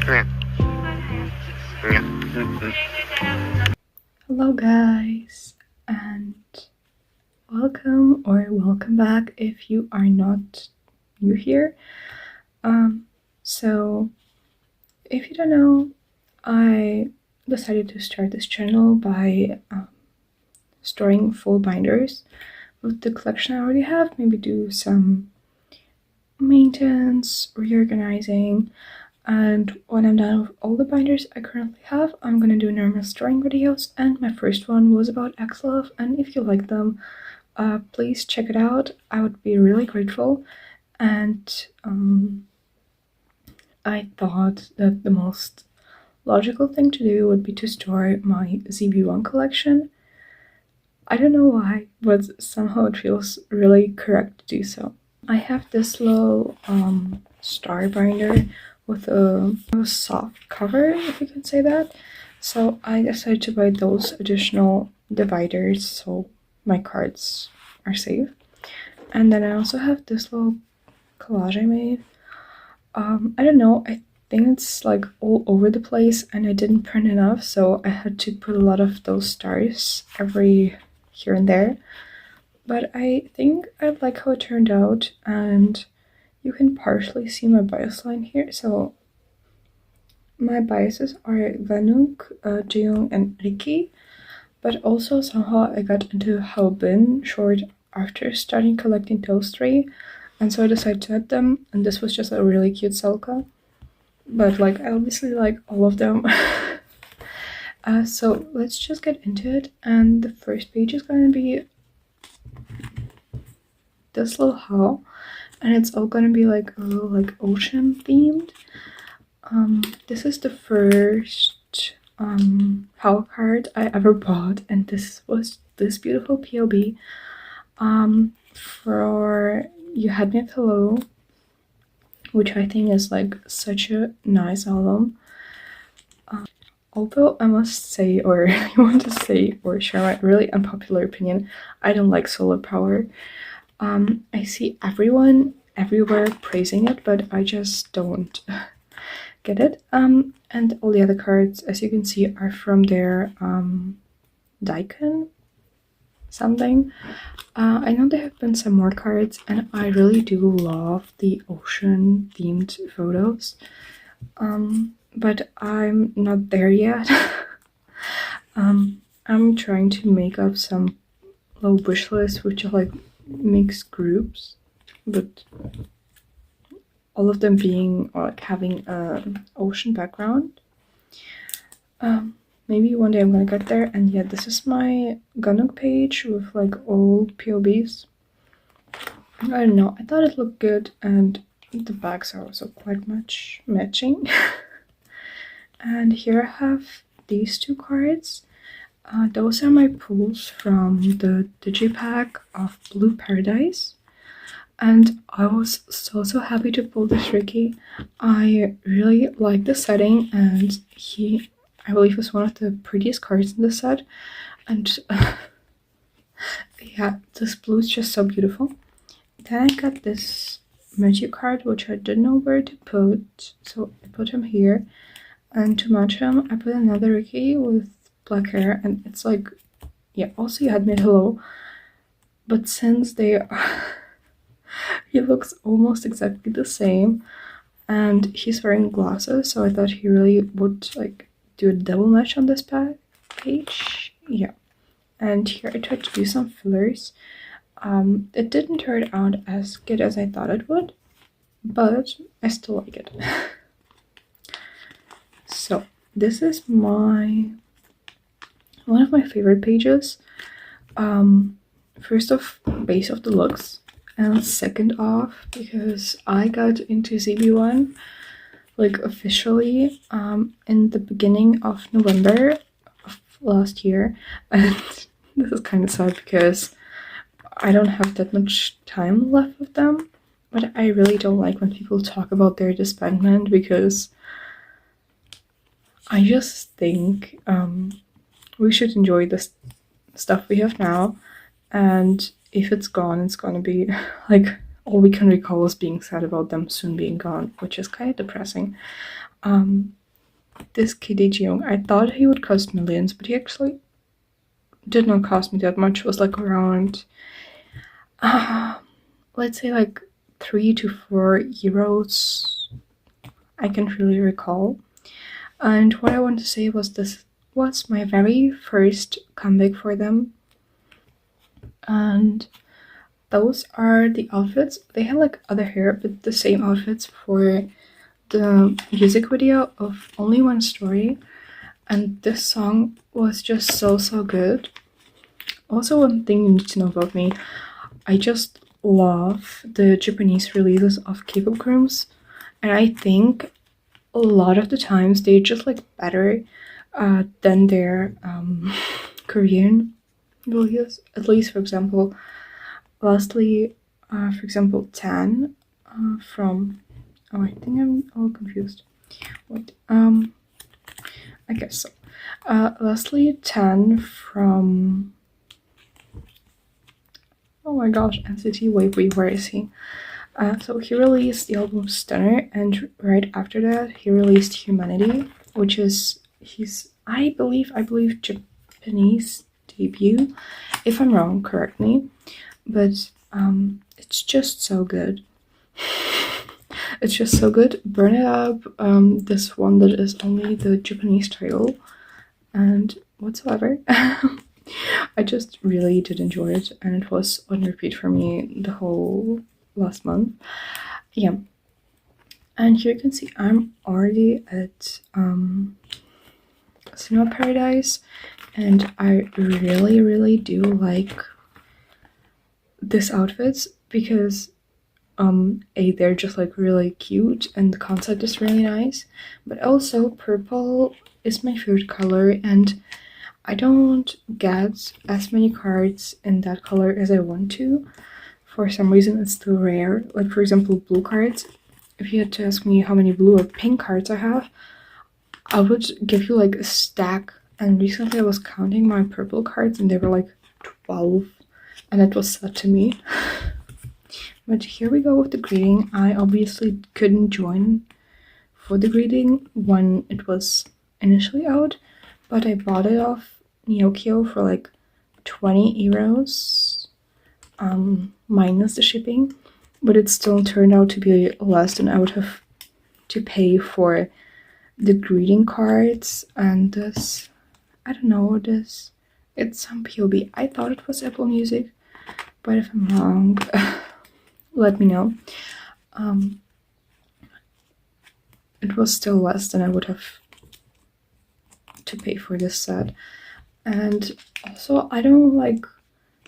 Hello guys, and welcome back if you are not new here. So if you don't know, I decided to start this channel by storing full binders with the collection I already have, maybe do some maintenance, reorganizing, and when I'm done with all the binders I currently have, I'm gonna do normal storing videos, and my first one was about X-Love, and if you like them, please check it out. I would be really grateful. And I thought that the most logical thing to do would be to store my ZB1 collection. I don't know why, but somehow it feels really correct to do so. I have this little star binder with a soft cover, if you can say that. So I decided to buy those additional dividers so my cards are safe. And then I also have this little collage I made. I don't know, I think it's like all over the place and I didn't print enough, so I had to put a lot of those stars every here and there. But I think I like how it turned out, and you can partially see my bias line here. So my biases are Vanuk, Jeong, and Riki, but also somehow I got into Halbin short after starting collecting those three, and so I decided to add them, and this was just a really cute Selka. But like, I obviously like all of them. So let's just get into it, and the first page is gonna be this little haul, and it's all gonna be like a little like ocean themed. This is the first haul card I ever bought, and this was this beautiful POB for You Had Me at Hello, which I think is like such a nice album. Although I must say, or I want to say or share my really unpopular opinion, I don't like Solar Power. I see everyone everywhere praising it, but I just don't get it. And all the other cards, as you can see, are from their Daikon something. I know there have been some more cards, and I really do love the ocean themed photos. But I'm not there yet. I'm trying to make up some low wish lists, which are like mixed groups, but all of them being or like having an ocean background. Maybe one day I'm gonna get there. And yeah, this is my Ganok page with like all POBs. I don't know, I thought it looked good, and the bags are also quite much matching. And here I have these two cards. Those are my pulls from the digipack of Blue Paradise. And I was so happy to pull this Ricky. I really like the setting, and he, I believe, was one of the prettiest cards in the set. And yeah, this blue is just so beautiful. Then I got this Matthew card, which I didn't know where to put, so I put him here. And to match him, I put another Ricky with black hair, and it's like, yeah, also You Had Me at Hello. But since they are he looks almost exactly the same, and he's wearing glasses, so I thought he really would like do a double match on this page. Yeah, and here I tried to do some fillers. It didn't turn out as good as I thought it would, but I still like it. So this is one of my favorite pages. First off, based off the looks, and second off because I got into ZB1 like officially in the beginning of November of last year, and this is kind of sad because I don't have that much time left with them, but I really don't like when people talk about their disbandment, because I just think we should enjoy the stuff we have now, and if it's gone, it's gonna be like all we can recall is being sad about them soon being gone, which is kind of depressing. This kitty Jeong, I thought he would cost millions, but he actually did not cost me that much. It was like around, let's say like 3 to 4 euros. I can't really recall. And what I want to say was this was my very first comeback for them. And those are the outfits. They had like other hair, but the same outfits for the music video of Only One Story. And this song was just so good. Also, one thing you need to know about me, I just love the Japanese releases of K-pop groups, and I think a lot of the times they're just like better than their Korean releases. At least, for example, lastly, for example, Tan from. Oh, I think I'm all confused. Wait, I guess so. Lastly, Tan from. Oh my gosh, NCT. Wait, where is he? So he released the album Stunner, and right after that he released Humanity, which is his, I believe Japanese debut. If I'm wrong, correct me. But it's just so good. It's just so good. Burn It Up, this one that is only the Japanese title, and whatsoever. I just really did enjoy it, and it was on repeat for me the whole last month. Yeah. And here you can see I'm already at Cinema Paradise, and I really do like these outfits because they're just like really cute and the concept is really nice, but also purple is my favorite color, and I don't get as many cards in that color as I want to. For some reason it's still rare. Like for example, blue cards. If you had to ask me how many blue or pink cards I have, I would give you like a stack, and recently I was counting my purple cards and they were like 12, and it was sad to me. But here we go with the greeting. I obviously couldn't join for the greeting when it was initially out, but I bought it off Neokyo for like 20 euros, minus the shipping, but it still turned out to be less than I would have to pay for the greeting cards and this. I don't know, this. It's some POB. I thought it was Apple Music, but if I'm wrong, let me know. It was still less than I would have to pay for this set. And also, I don't like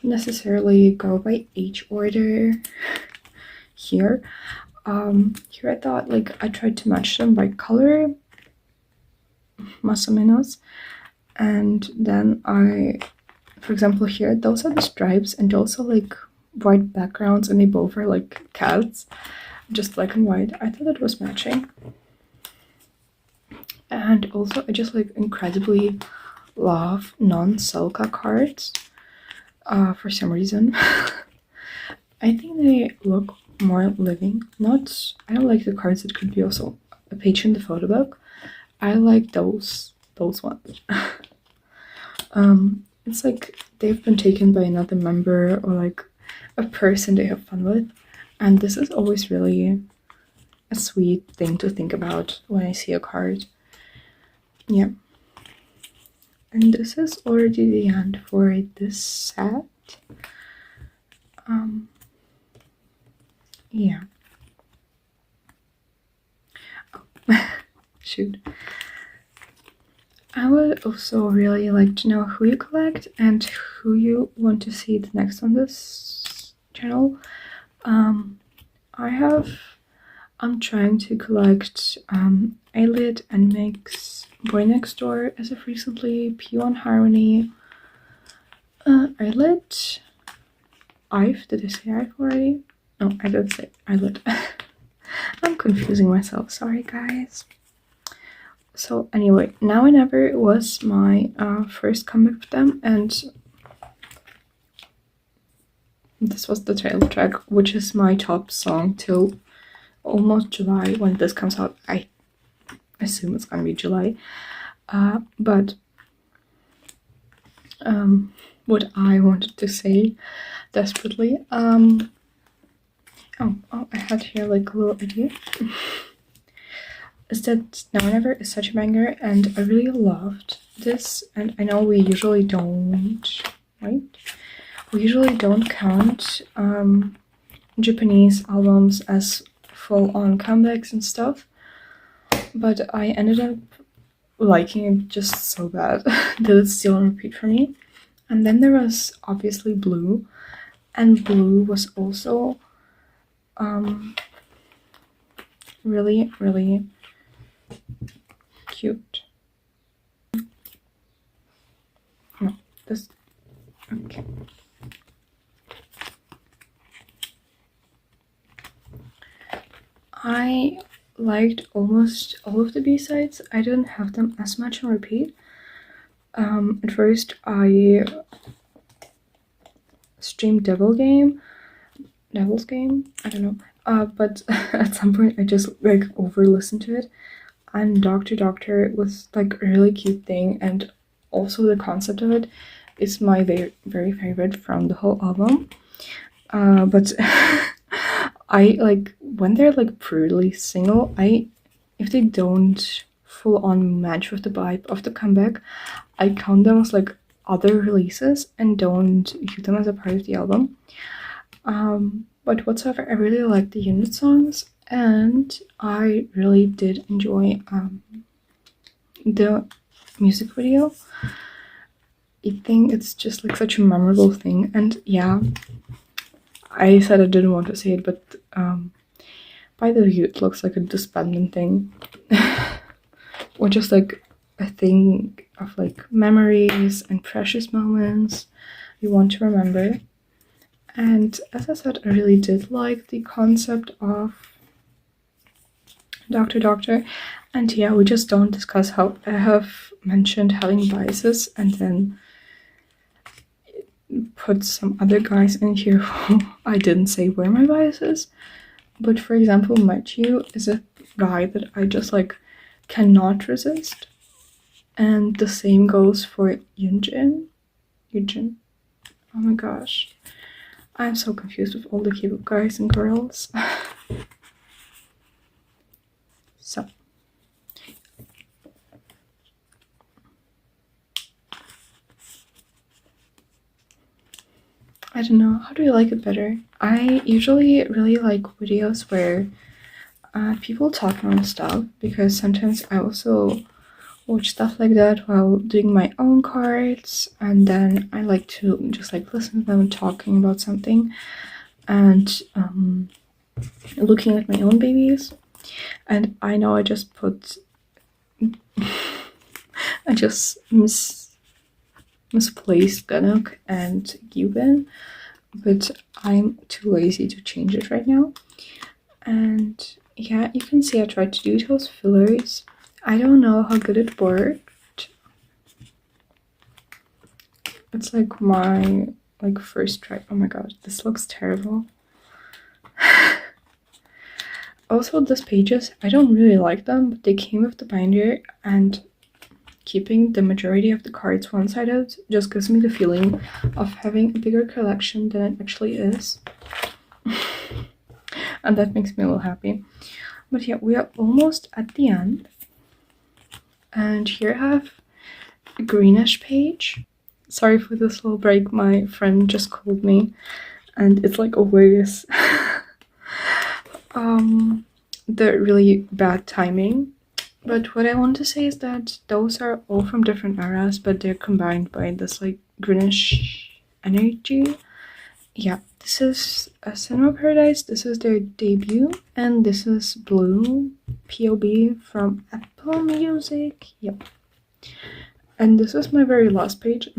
necessarily go by age order here. Here I thought like I tried to match them by color, más o menos, and then I, for example, here those are the stripes, and those are like white backgrounds, and they both are like cats, just black and white. I thought it was matching. And also I just like incredibly love non-Selka cards for some reason. I think they look more living. I don't like the cards that could be also a page in the photo book. I like those ones. It's like they've been taken by another member or like a person they have fun with, and this is always really a sweet thing to think about when I see a card. Yeah. And this is already the end for this set. Yeah. Oh. Shoot. I would also really like to know who you collect and who you want to see the next on this channel. I'm trying to collect Eyelid and Mix, Boy Next Door as of recently, P1 Harmony, Eyelid, Ive, did I say Ive already? No, I didn't say Eyelid. I'm confusing myself, sorry guys. So anyway, Now and Never was my first comeback with them, and this was the title track, which is my top song till almost July when this comes out. I assume it's gonna be July. But what I wanted to say desperately, oh, I had here like a little idea. Is that Now and Ever is such a banger, and I really loved this. And I know we usually don't, right? We usually don't count Japanese albums as full-on comebacks and stuff, but I ended up liking it just so bad that it's still on repeat for me. And then there was obviously Blue, and Blue was also really, really cute. No, this, okay. I liked almost all of the B-sides. I didn't have them as much on repeat. At first I streamed Devil's Game, I don't know. But at some point I just like over-listened to it. And Doctor Doctor was like a really cute thing, and also the concept of it is my very favorite from the whole album. But I like when they're like purely single, if they don't full on match with the vibe of the comeback, I count them as like other releases and don't view them as a part of the album. But whatsoever, I really like the unit songs, and I really did enjoy the music video. I think it's just like such a memorable thing. And yeah, I said I didn't want to say it, but by the view it looks like a disbandment thing. Or just like a thing of like memories and precious moments you want to remember. And as I said, I really did like the concept of Doctor Doctor. And yeah, we just don't discuss how I have mentioned having biases and then put some other guys in here who I didn't say were my biases. But for example, Matthew is a guy that I just like cannot resist. And the same goes for Yunjin. Oh my gosh. I'm so confused with all the K-pop guys and girls. So. I don't know, how do you like it better? I usually really like videos where people talk non-stop, because sometimes I also watch stuff like that while doing my own cards, and then I like to just like listen to them talking about something and looking at my own babies. And I know I just put I just misplaced Ganok and Gyubin, but I'm too lazy to change it right now. And yeah, you can see I tried to do those fillers. I don't know how good it worked. It's like my first try. Oh my god, this looks terrible. Also, these pages, I don't really like them, but they came with the binder, and keeping the majority of the cards one-sided just gives me the feeling of having a bigger collection than it actually is. And that makes me a little happy. But yeah, we are almost at the end. And here I have a greenish page. Sorry for this little break, my friend just called me and it's like always the really bad timing. But what I want to say is that those are all from different eras, but they're combined by this like greenish energy. Yeah, this is a Cinema Paradise, this is their debut, and this is Blue POB from Apple Music. Yep. And this is my very last page.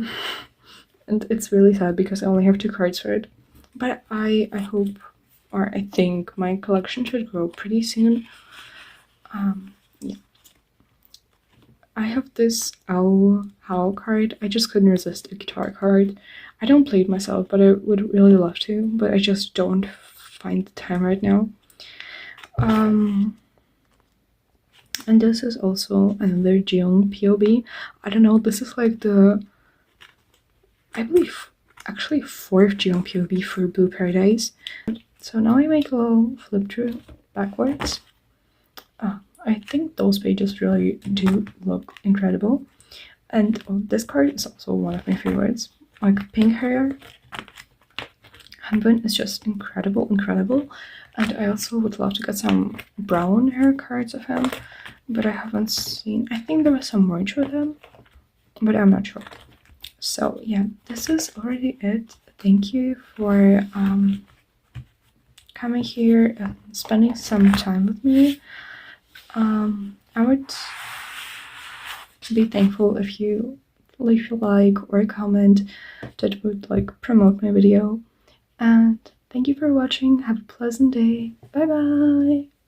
And it's really sad because I only have 2 cards for it. But I hope, or I think my collection should grow pretty soon. Yeah. I have this How card. I just couldn't resist a guitar card. I don't play it myself, but I would really love to, but I just don't find the time right now. And And this is also another June POV. I don't know, this is like the, I believe, actually 4th June POV for Blue Paradise. So now I make a little flip through backwards. I think those pages really do look incredible. And this card is also one of my favorites. Like pink hair. Hanbun is just incredible. And I also would love to get some brown hair cards of him, but I haven't seen. I think there was some merge with him, but I'm not sure. So yeah, this is already it. Thank you for coming here and spending some time with me. I would be thankful if you leave a like or a comment that would like promote my video. And thank you for watching. Have a pleasant day. Bye bye.